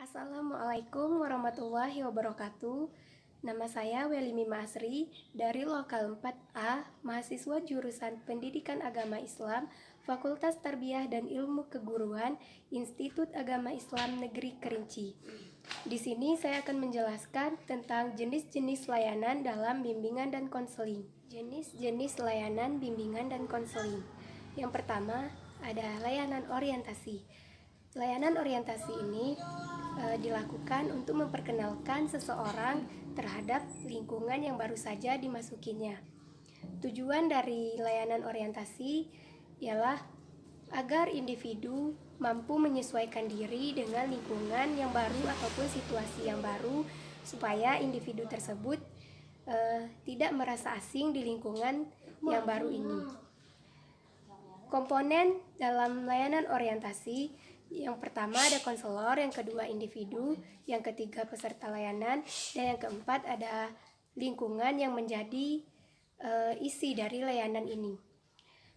Assalamualaikum warahmatullahi wabarakatuh. Nama saya Weli Mima Asri dari Lokal 4A, mahasiswa jurusan Pendidikan Agama Islam, Fakultas Tarbiyah dan Ilmu Keguruan, Institut Agama Islam Negeri Kerinci. Di sini saya akan menjelaskan tentang jenis-jenis layanan dalam bimbingan dan konseling. Jenis-jenis layanan bimbingan dan konseling. Yang pertama, ada layanan orientasi. Layanan orientasi ini dilakukan untuk memperkenalkan seseorang terhadap lingkungan yang baru saja dimasukinya. Tujuan dari layanan orientasi ialah agar individu mampu menyesuaikan diri dengan lingkungan yang baru ataupun situasi yang baru, supaya individu tersebut tidak merasa asing di lingkungan yang baru ini. Komponen dalam layanan orientasi, yang pertama ada konselor, yang kedua individu, yang ketiga peserta layanan, dan yang keempat ada lingkungan yang menjadi isi dari layanan ini.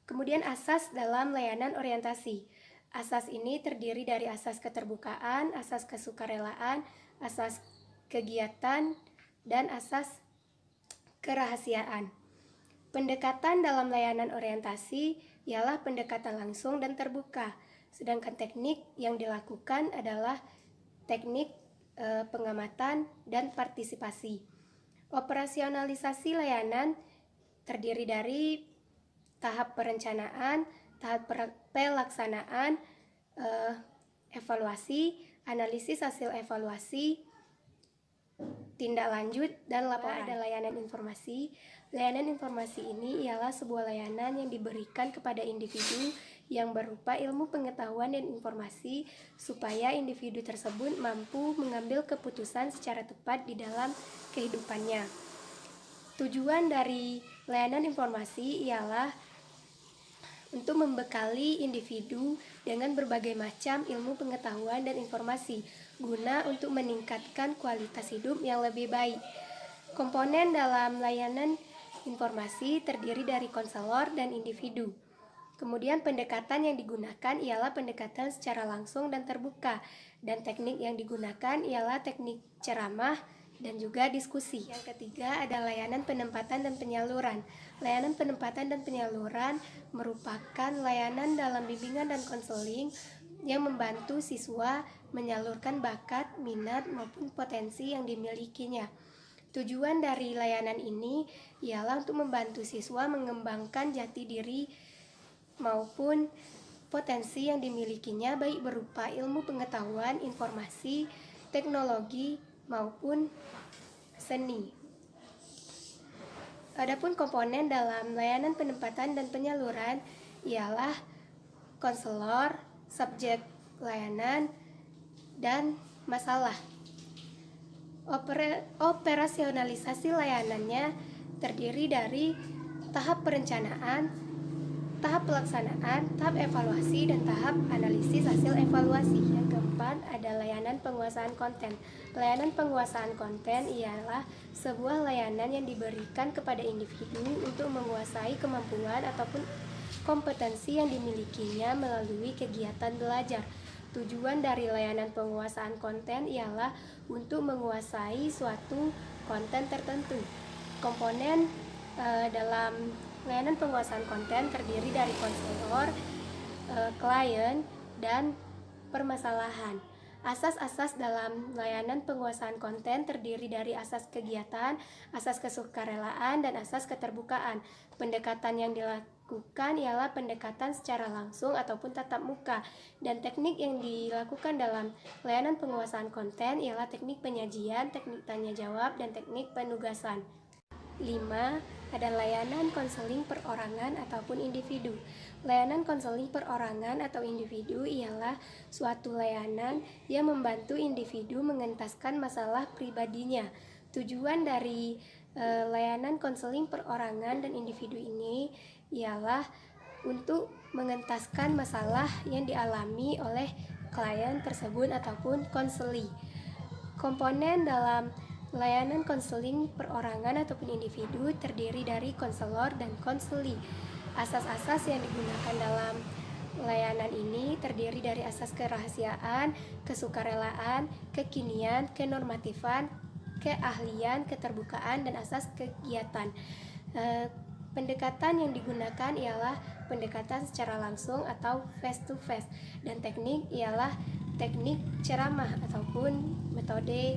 Kemudian asas dalam layanan orientasi. Asas ini terdiri dari asas keterbukaan, asas kesukarelaan, asas kegiatan, dan asas kerahasiaan. Pendekatan dalam layanan orientasi ialah pendekatan langsung dan terbuka. Sedangkan teknik yang dilakukan adalah teknik pengamatan dan partisipasi. Operasionalisasi layanan terdiri dari tahap perencanaan, tahap pelaksanaan, evaluasi, analisis hasil evaluasi, tindak lanjut, dan laporan. Ada layanan informasi. Layanan informasi ini ialah sebuah layanan yang diberikan kepada individu yang berupa ilmu pengetahuan dan informasi, supaya individu tersebut mampu mengambil keputusan secara tepat di dalam kehidupannya. Tujuan dari layanan informasi ialah untuk membekali individu dengan berbagai macam ilmu pengetahuan dan informasi, guna untuk meningkatkan kualitas hidup yang lebih baik. Komponen dalam layanan informasi terdiri dari konselor dan individu. Kemudian pendekatan yang digunakan ialah pendekatan secara langsung dan terbuka, dan teknik yang digunakan ialah teknik ceramah dan juga diskusi. Yang ketiga ada layanan penempatan dan penyaluran. Layanan penempatan dan penyaluran merupakan layanan dalam bimbingan dan konseling yang membantu siswa menyalurkan bakat, minat, maupun potensi yang dimilikinya. Tujuan dari layanan ini ialah untuk membantu siswa mengembangkan jati diri maupun potensi yang dimilikinya, baik berupa ilmu pengetahuan, informasi, teknologi, maupun seni. Adapun komponen dalam layanan penempatan dan penyaluran ialah konselor, subjek layanan, dan masalah. Operasionalisasi layanannya terdiri dari tahap perencanaan, tahap pelaksanaan, tahap evaluasi, dan tahap analisis hasil evaluasi. Yang keempat ada layanan penguasaan konten. Layanan penguasaan konten ialah sebuah layanan yang diberikan kepada individu untuk menguasai kemampuan ataupun kompetensi yang dimilikinya melalui kegiatan belajar. Tujuan dari layanan penguasaan konten ialah untuk menguasai suatu konten tertentu. Komponen dalam layanan penguasaan konten terdiri dari konselor, klien, dan permasalahan. Asas-asas dalam layanan penguasaan konten terdiri dari asas kegiatan, asas kesukarelaan, dan asas keterbukaan. Pendekatan yang dilakukan ialah pendekatan secara langsung ataupun tatap muka, dan teknik yang dilakukan dalam layanan penguasaan konten ialah teknik penyajian, teknik tanya jawab, dan teknik penugasan. 5. Ada layanan konseling perorangan ataupun individu. Layanan konseling perorangan atau individu ialah suatu layanan yang membantu individu mengentaskan masalah pribadinya. Tujuan dari layanan konseling perorangan dan individu ini ialah untuk mengentaskan masalah yang dialami oleh klien tersebut ataupun konseli. Komponen dalam layanan konseling perorangan ataupun individu terdiri dari konselor dan konseli. Asas-asas yang digunakan dalam layanan ini terdiri dari asas kerahasiaan, kesukarelaan, kekinian, kenormatifan, keahlian, keterbukaan, dan asas kegiatan. Pendekatan yang digunakan ialah pendekatan secara langsung atau face to face, dan teknik ialah teknik ceramah ataupun metode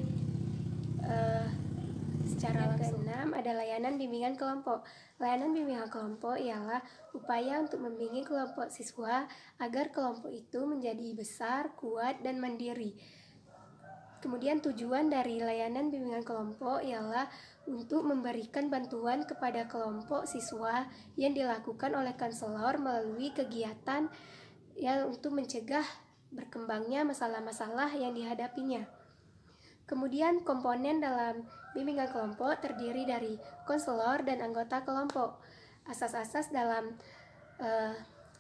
secara langsung. Keenam ada layanan bimbingan kelompok. Layanan bimbingan kelompok ialah upaya untuk membimbing kelompok siswa agar kelompok itu menjadi besar, kuat, dan mandiri. Kemudian tujuan dari layanan bimbingan kelompok ialah untuk memberikan bantuan kepada kelompok siswa yang dilakukan oleh konselor melalui kegiatan yang untuk mencegah berkembangnya masalah-masalah yang dihadapinya. Kemudian komponen dalam bimbingan kelompok terdiri dari konselor dan anggota kelompok. Asas-asas dalam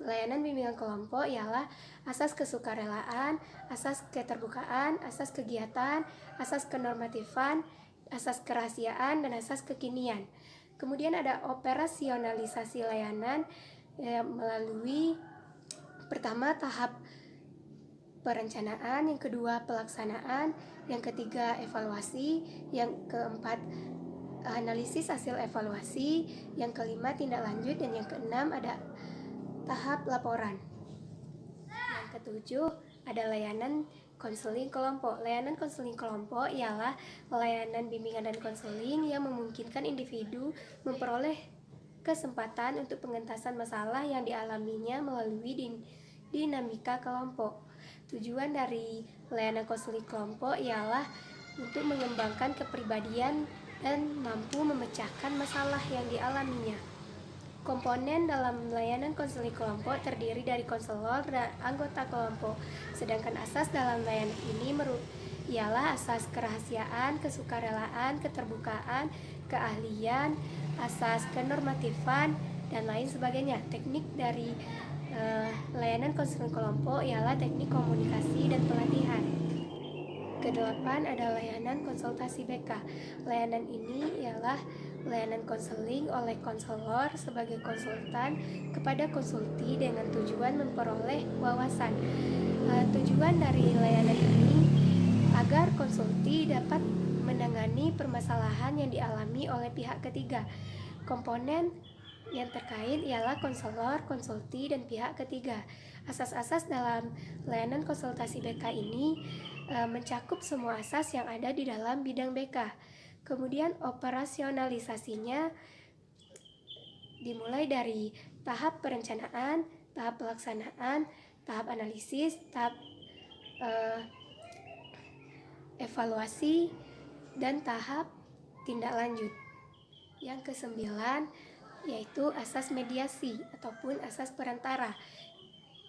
layanan bimbingan kelompok ialah asas kesukarelaan, asas keterbukaan, asas kegiatan, asas kenormatifan, asas kerahasiaan, dan asas kekinian. Kemudian ada operasionalisasi layanan melalui pertama tahap perencanaan, yang kedua pelaksanaan, yang ketiga evaluasi, yang keempat analisis hasil evaluasi, yang kelima tindak lanjut, dan yang keenam ada tahap laporan. Yang ketujuh ada layanan konseling kelompok. Layanan konseling kelompok ialah layanan bimbingan dan konseling yang memungkinkan individu memperoleh kesempatan untuk pengentasan masalah yang dialaminya melalui dinamika kelompok. Tujuan dari layanan konseling kelompok ialah untuk mengembangkan kepribadian dan mampu memecahkan masalah yang dialaminya. Komponen dalam layanan konseling kelompok terdiri dari konselor dan anggota kelompok. Sedangkan asas dalam layanan ini ialah asas kerahasiaan, kesukarelaan, keterbukaan, keahlian, asas kenormatifan, dan lain sebagainya. Teknik dari layanan konseling kelompok ialah teknik komunikasi dan pelatihan. Kedelapan ada layanan konsultasi BK. Layanan ini ialah layanan konseling oleh konselor sebagai konsultan kepada konsulti dengan tujuan memperoleh wawasan. Tujuan dari layanan ini agar konsulti dapat menangani permasalahan yang dialami oleh pihak ketiga. Komponen yang terkait ialah konselor, konsulti, dan pihak ketiga. Asas-asas dalam layanan konsultasi BK ini mencakup semua asas yang ada di dalam bidang BK. Kemudian operasionalisasinya dimulai dari tahap perencanaan, tahap pelaksanaan, tahap analisis, tahap evaluasi, dan tahap tindak lanjut. Yang kesembilan yaitu asas mediasi ataupun asas perantara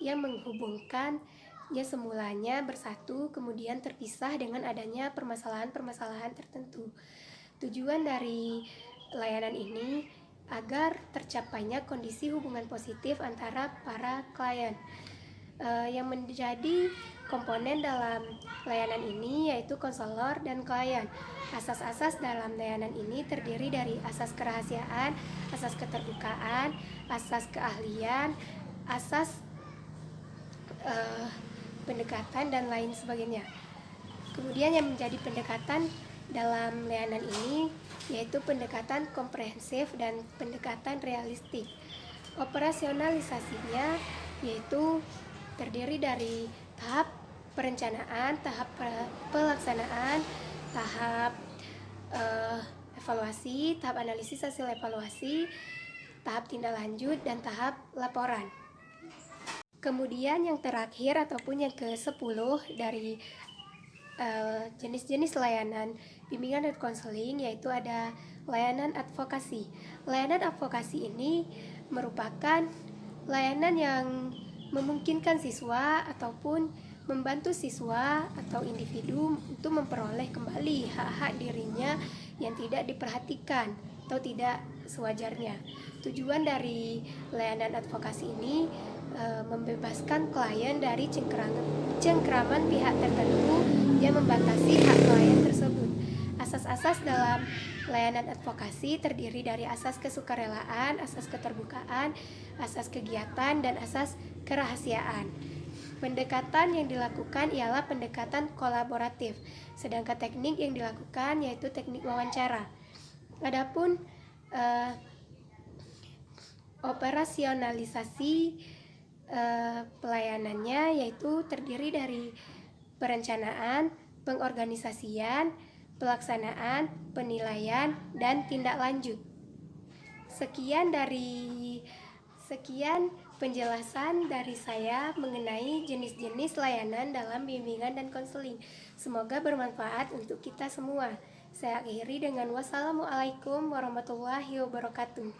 yang menghubungkan yang semulanya bersatu kemudian terpisah dengan adanya permasalahan-permasalahan tertentu. Tujuan dari layanan ini agar tercapainya kondisi hubungan positif antara para klien. Yang menjadi komponen dalam layanan ini yaitu konselor dan klien. Asas-asas dalam layanan ini terdiri dari asas kerahasiaan, asas keterbukaan, asas keahlian, asas pendekatan, dan lain sebagainya. Kemudian yang menjadi pendekatan dalam layanan ini yaitu pendekatan komprehensif dan pendekatan realistik. Operasionalisasinya yaitu terdiri dari tahap perencanaan, tahap pelaksanaan, tahap evaluasi, tahap analisis hasil evaluasi, tahap tindak lanjut, dan tahap laporan. Kemudian yang terakhir ataupun yang ke-10 dari jenis-jenis layanan bimbingan dan konseling yaitu ada layanan advokasi. Layanan advokasi ini merupakan layanan yang memungkinkan siswa ataupun membantu siswa atau individu untuk memperoleh kembali hak-hak dirinya yang tidak diperhatikan atau tidak sewajarnya. Tujuan dari layanan advokasi ini membebaskan klien dari cengkraman pihak tertentu yang membatasi hak klien tersebut. Asas-asas dalam layanan advokasi terdiri dari asas kesukarelaan, asas keterbukaan, asas kegiatan, dan asas kerahasiaan. Pendekatan yang dilakukan ialah pendekatan kolaboratif, sedangkan teknik yang dilakukan yaitu teknik wawancara. Adapun operasionalisasi pelayanannya yaitu terdiri dari perencanaan, pengorganisasian, pelaksanaan, penilaian, dan tindak lanjut. Sekian penjelasan dari saya mengenai jenis-jenis layanan dalam bimbingan dan konseling. Semoga bermanfaat untuk kita semua. Saya akhiri dengan wassalamualaikum warahmatullahi wabarakatuh.